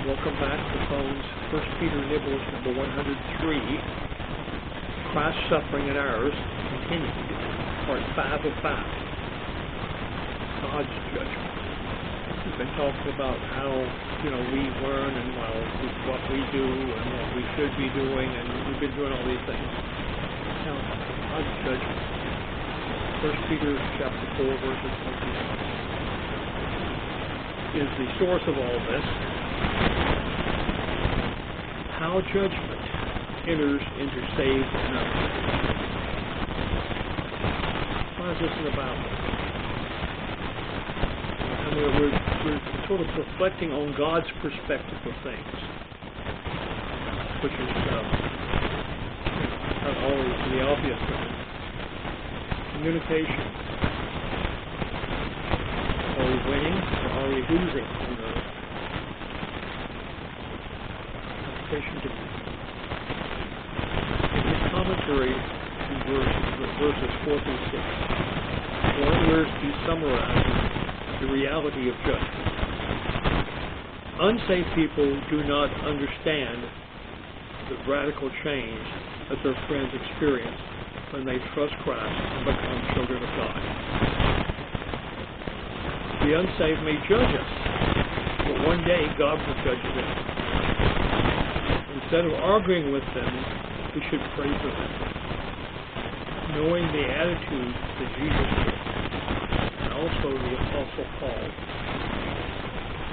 Welcome back to Thone's 1 Peter Nibbles number 103. Christ's suffering and ours continued, part 5 of 5. God's judgment. We've been talking about how, we learn and what we do and what we should be doing, and we've been doing all these things. Now, God's judgment. 1 Peter chapter 4, verses 21 is the source of all this. How judgment enters into saved and unsaved. Why is this in the Bible? And we're sort of reflecting on God's perspective of things, which is not always the obvious thing. Communication. Are we winning or are we losing on earth? Application to in his commentary in verses 4 through 6, one verse he summarizes the reality of judgment. Unsaved people do not understand the radical change that their friends experience when they trust Christ and become children of God. The unsaved may judge us, but one day God will judge them. Instead of arguing with them, we should pray for them, knowing the attitude that Jesus took, and also the Apostle Paul.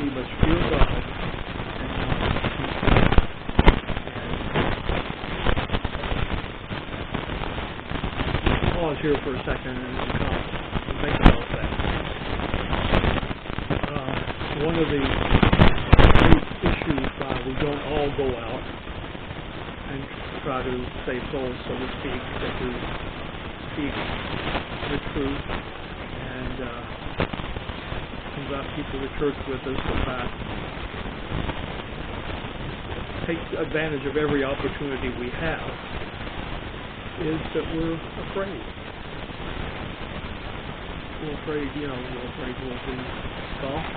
We must fear God and not pause here for a second and think about that. One of the great issues why we don't all go out and try to save souls, so to speak, that we speak the truth and invite people to church with us, but take advantage of every opportunity we have, is that we're afraid. We're afraid, we're afraid we'll be scoffed.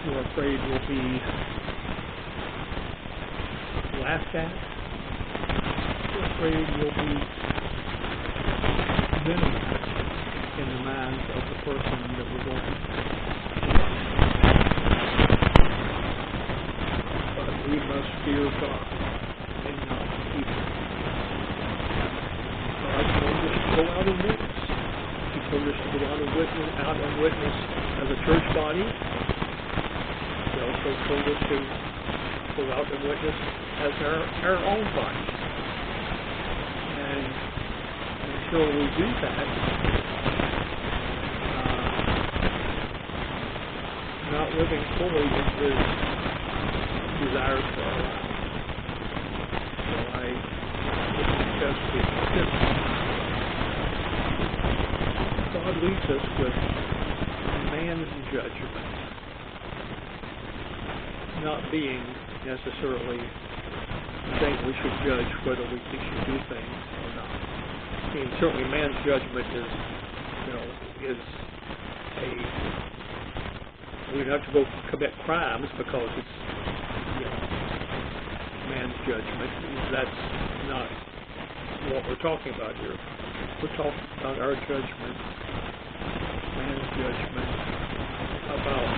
We're afraid we'll be laughed at. We're afraid we'll be minimized in the minds of the person that we're going to. But we must fear God and not people. God told us to go out and witness. He told us to go out and witness as a church body. He also told us to go out and witness as our own body. And until we do that, not living fully in His desires for our lives. So I would suggest this. God leads us with man's judgment, not being necessarily saying we should judge whether we should do things or not. I mean, certainly man's judgment is we don't have to go commit crimes because it's man's judgment. That's not what we're talking about here. We're talking about our judgment, man's judgment, about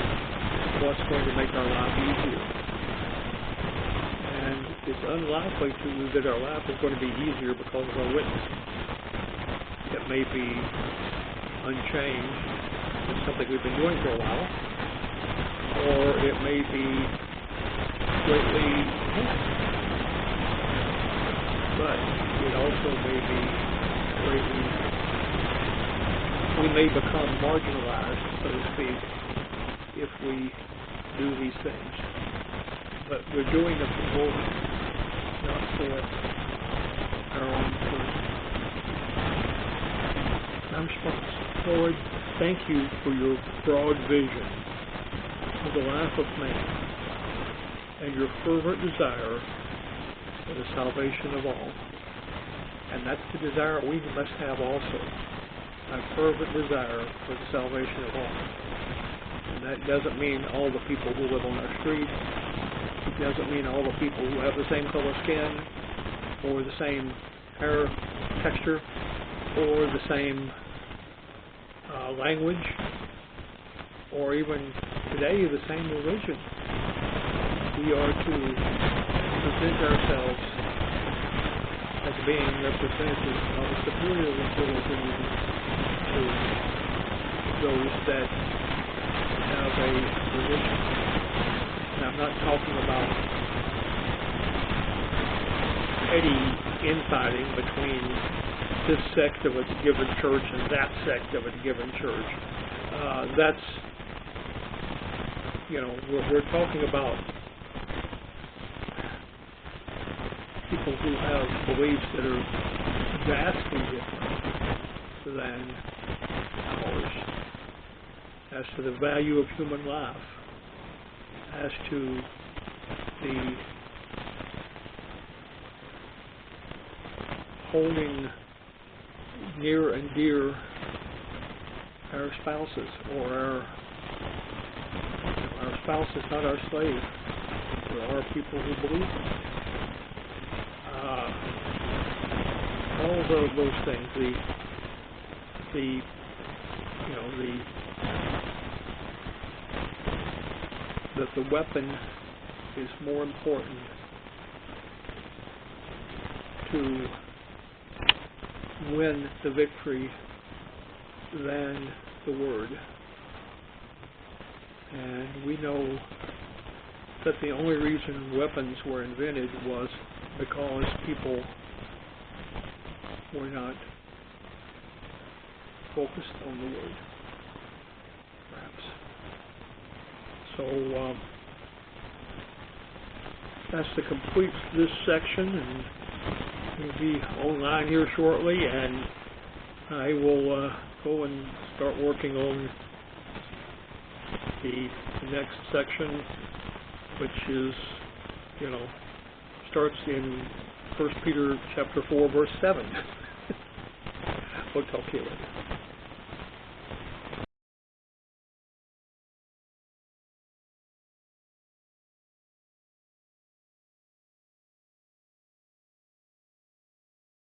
what's going to make our life easier. And it's unlikely that our life is going to be easier because of our witness. It may be unchanged. It's something we've been doing for a while. Or it may be greatly enhanced. But it also may be greatly, we may become marginalized, so to speak, if we do these things. But we're doing it for the Lord, not for our own good. I'm responsible. Lord, thank you for your broad vision of the life of man and your fervent desire for the salvation of all. And that's the desire we must have also, a fervent desire for the salvation of all. And that doesn't mean all the people who live on our street. It doesn't mean all the people who have the same color skin, or the same hair texture, or the same language, or even today the same religion. We are to present ourselves as being representatives of a superior religion to those that have a religion. And I'm not talking about petty infighting between this sect of a given church and that sect of a given church. That's, we're talking about people who have beliefs that are vastly different than ours as to the value of human life, as to the holding near and dear our spouses, or our spouse is not our slave. There are people who believe in it. All of those things, that the weapon is more important to win the victory than the word. And we know that the only reason weapons were invented was because people were not focused on the word, perhaps. So that's to complete this section, and we'll be online here shortly, and I will go and start working on the next section, which is, starts in 1 Peter chapter 4, verse 7. We'll talk to you later.